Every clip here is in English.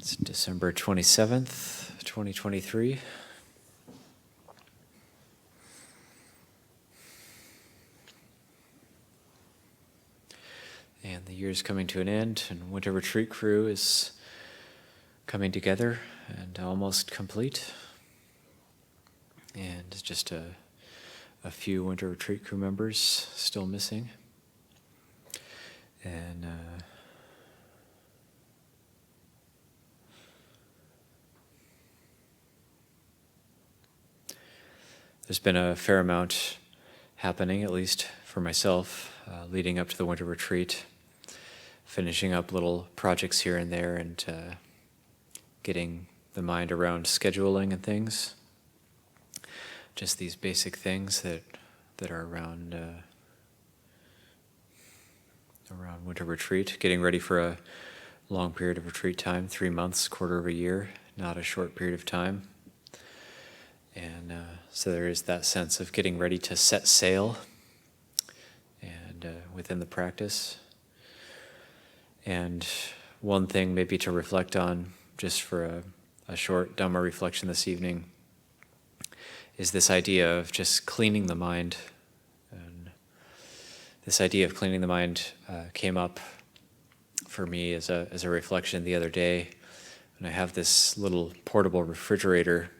It's December 27th, 2023. And the year's coming to an end, and Winter Retreat Crew is coming together and almost complete. And just a few Winter Retreat Crew members still missing. And there's been a fair amount happening, at least for myself, leading up to the winter retreat, finishing up little projects here and there, and getting the mind around scheduling and things. Just these basic things that are around winter retreat, getting ready for a long period of retreat time, 3 months, quarter of a year, not a short period of time. And so there is that sense of getting ready to set sail and within the practice. And one thing maybe to reflect on just for a short Dhamma reflection this evening is this idea of just cleaning the mind. And this idea of cleaning the mind came up for me as a reflection the other day. And I have this little portable refrigerator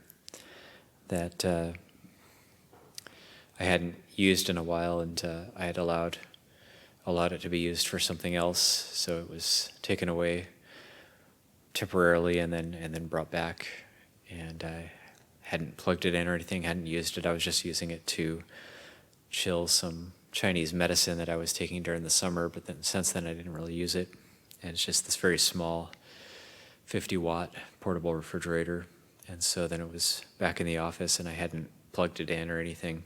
that I hadn't used in a while, and I had allowed it to be used for something else. So it was taken away temporarily and then brought back. And I hadn't plugged it in or anything, hadn't used it. I was just using it to chill some Chinese medicine that I was taking during the summer, but then since then I didn't really use it. And it's just this very small 50-watt portable refrigerator. And so then it was back in the office, and I hadn't plugged it in or anything.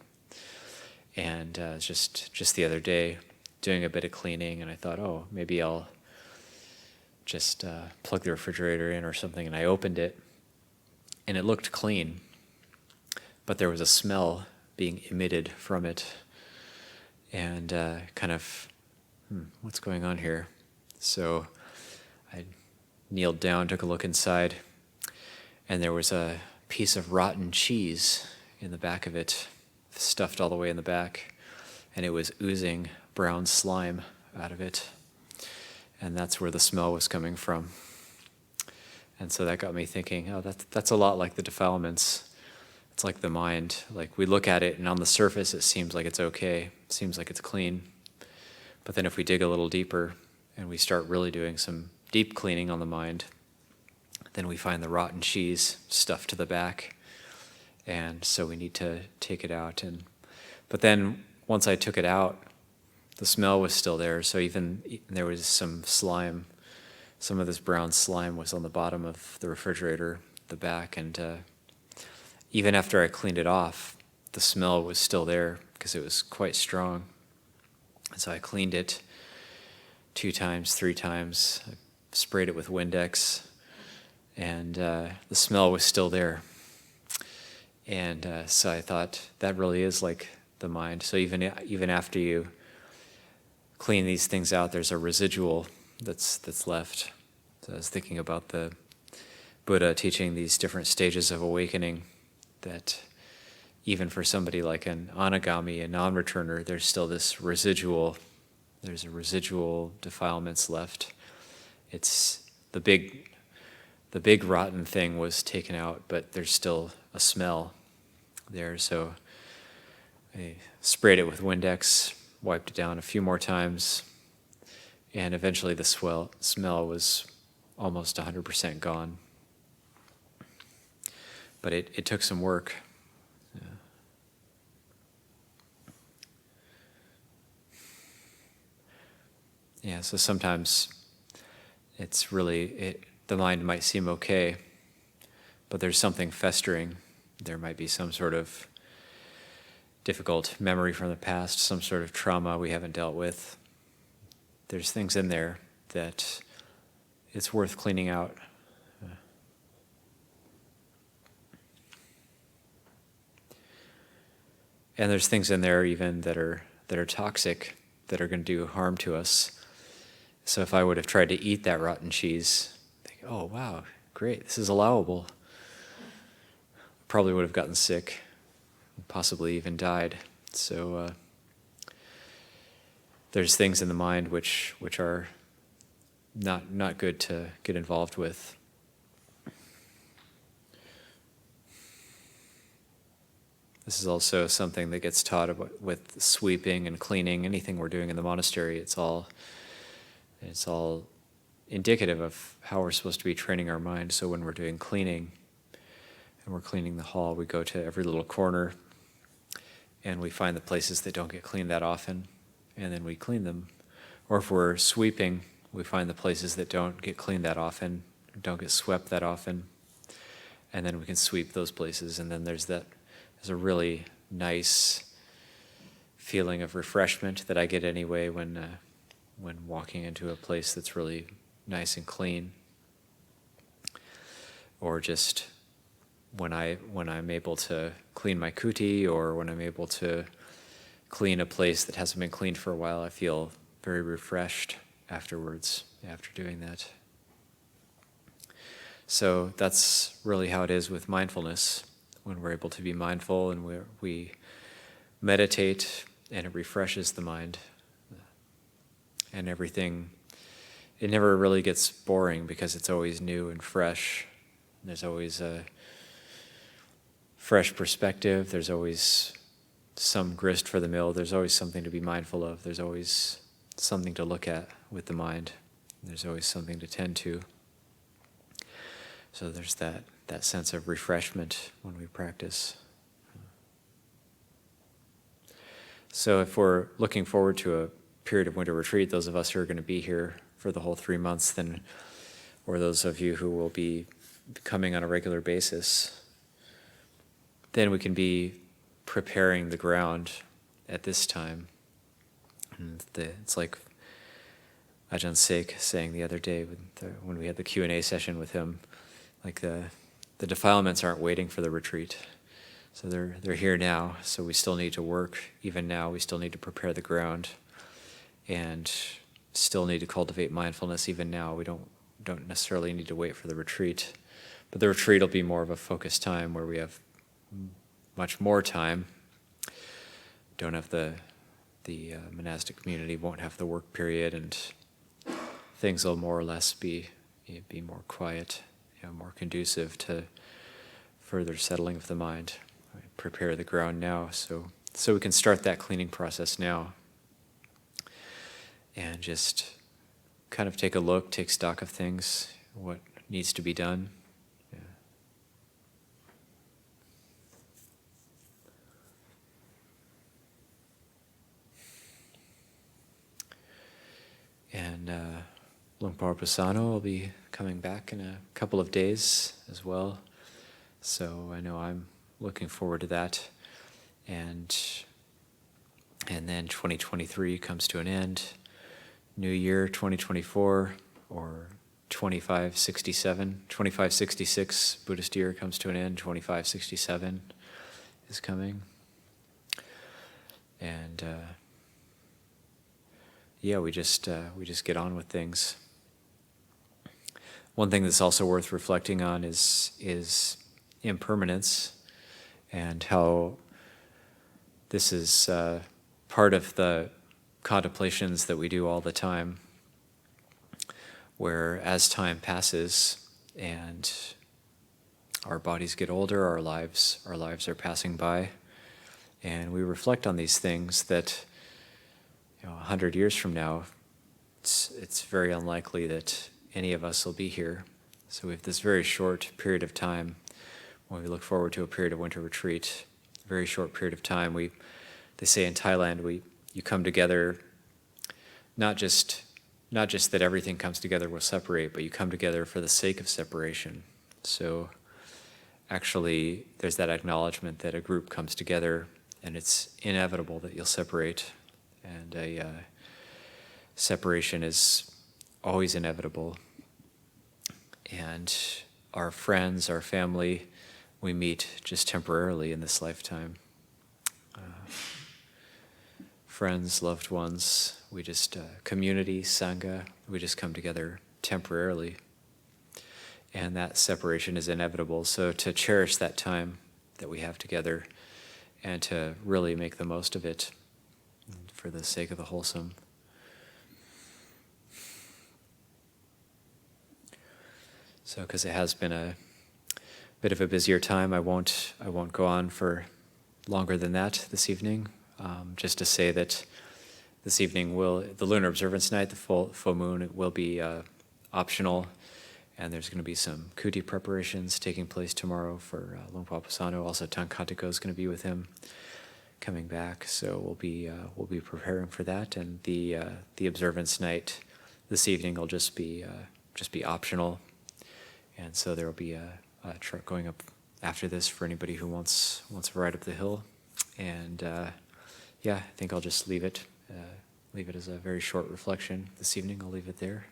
And just the other day, doing a bit of cleaning, and I thought, oh, maybe I'll just plug the refrigerator in or something. And I opened it, and it looked clean, but there was a smell being emitted from it. And kind of, what's going on here? So I kneeled down, took a look inside, and there was a piece of rotten cheese in the back of it, stuffed all the way in the back, and it was oozing brown slime out of it. And that's where the smell was coming from. And so that got me thinking, oh, that's a lot like the defilements. It's like the mind. Like we look at it, and on the surface it seems like it's okay, it seems like it's clean. But then if we dig a little deeper and we start really doing some deep cleaning on the mind, then we find the rotten cheese stuffed to the back, and so we need to take it out. But then once I took it out, the smell was still there. So even there was some slime, some of this brown slime was on the bottom of the refrigerator, the back, and even after I cleaned it off, the smell was still there because it was quite strong. And so I cleaned it 2 times, 3 times, I sprayed it with Windex, and the smell was still there. And so I thought, that really is like the mind. So even after you clean these things out, there's a residual that's left. So I was thinking about the Buddha teaching these different stages of awakening, that even for somebody like an anagami, a non-returner, there's still this residual, there's a residual defilements left. It's the big rotten thing was taken out, but there's still a smell there. So I sprayed it with Windex, wiped it down a few more times, and eventually the smell was almost 100% gone. But it took some work. Yeah, so sometimes it's really, the mind might seem okay, but there's something festering. There might be some sort of difficult memory from the past, some sort of trauma we haven't dealt with. There's things in there that it's worth cleaning out. And there's things in there even that are toxic, that are going to do harm to us. So if I would have tried to eat that rotten cheese, think, oh wow, great, this is allowable. Probably would have gotten sick, possibly even died. So there's things in the mind which are not good to get involved with. This is also something that gets taught about with sweeping and cleaning. Anything we're doing in the monastery, it's all indicative of how we're supposed to be training our mind. So when we're doing cleaning, and we're cleaning the hall, we go to every little corner, and we find the places that don't get cleaned that often, and then we clean them. Or if we're sweeping, we find the places that don't get cleaned that often, don't get swept that often, and then we can sweep those places. And then there's a really nice feeling of refreshment that I get anyway when walking into a place that's really nice and clean, or just when I'm able to clean my kuti, or when I'm able to clean a place that hasn't been cleaned for a while, I feel very refreshed afterwards, after doing that. So that's really how it is with mindfulness. When we're able to be mindful and we meditate, and it refreshes the mind, and everything, it never really gets boring because it's always new and fresh. There's always a fresh perspective. There's always some grist for the mill. There's always something to be mindful of. There's always something to look at with the mind. There's always something to tend to. So there's that sense of refreshment when we practice. So if we're looking forward to a period of winter retreat, those of us who are going to be here for the whole 3 months, then, or those of you who will be coming on a regular basis, then we can be preparing the ground at this time. And it's like Ajahn Sek saying the other day when we had the Q&A session with him, like the defilements aren't waiting for the retreat. So they're here now, so we still need to work. Even now, we still need to prepare the ground and still need to cultivate mindfulness even now. We don't necessarily need to wait for the retreat. But the retreat will be more of a focused time where we have much more time. Don't have the monastic community won't have the work period, and things will more or less be more quiet, more conducive to further settling of the mind. We prepare the ground now, so we can start that cleaning process now, and just kind of take a look, take stock of things, what needs to be done. And Luangpa Prasanno will be coming back in a couple of days as well. So I know I'm looking forward to that. And then 2023 comes to an end. New year, 2024, or 2566 Buddhist year comes to an end. 2567 is coming. And we just get on with things. One thing that's also worth reflecting on is impermanence, and how this is part of the contemplations that we do all the time, where as time passes and our bodies get older, our lives are passing by, and we reflect on these things that 100 years from now, it's very unlikely that any of us will be here. So we have this very short period of time when we look forward to a period of winter retreat. Very short period of time. They say in Thailand, you come together, not just that everything comes together will separate, but you come together for the sake of separation. So actually, there's that acknowledgement that a group comes together, and it's inevitable that you'll separate. And a separation is always inevitable. And our friends, our family, we meet just temporarily in this lifetime. Friends, loved ones, we just, community, sangha, we just come together temporarily. and that separation is inevitable. So to cherish that time that we have together and to really make the most of it for the sake of the wholesome. So, because it has been a bit of a busier time, I won't go on for longer than that this evening. Just to say that this evening the lunar observance night, the full moon, it will be optional, and there's going to be some kuti preparations taking place tomorrow for Longpa Pasano. Also, Tankatiko is going to be with him coming back, so we'll be preparing for that. And the observance night this evening will just be optional. And so there will be a truck going up after this for anybody who wants to ride up the hill. And I think I'll just leave it as a very short reflection this evening. I'll leave it there.